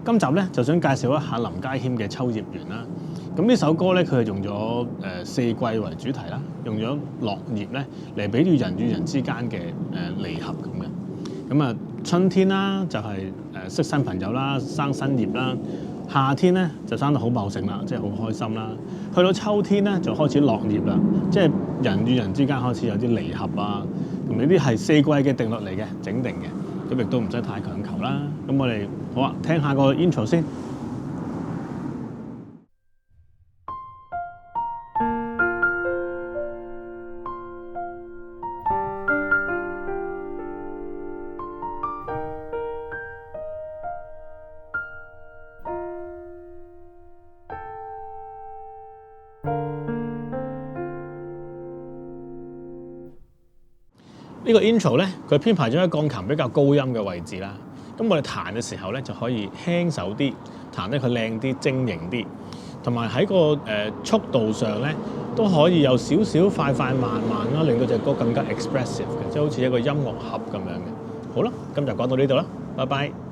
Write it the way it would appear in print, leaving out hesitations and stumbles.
今集咧就想介紹一下林家謙嘅《秋葉原》啦。咁呢首歌咧，佢係用咗四季為主題啦，用咗落葉咧嚟比喻人與人之間嘅離合咁嘅。咁啊，春天啦就係識新朋友啦，生新葉啦；夏天咧就生得好茂盛啦，即係好開心啦。去到秋天咧就開始落葉啦，即係人與人之間開始有啲離合啊。咁呢啲係四季嘅定律嚟嘅，整定嘅，咁亦都唔使太強求啦。咁我哋好啊，聽下個 intro 先。呢個 intro 咧，佢編排咗喺鋼琴比較高音嘅位置啦。咁我哋彈嘅時候咧，就可以輕手啲，彈得佢靚啲、晶瑩啲，同埋喺個速度上咧，都可以有少少快快慢慢啦，令到隻歌更加 expressive 嘅，即係好似一個音樂盒咁樣嘅。好啦，咁就講到呢度啦，拜拜。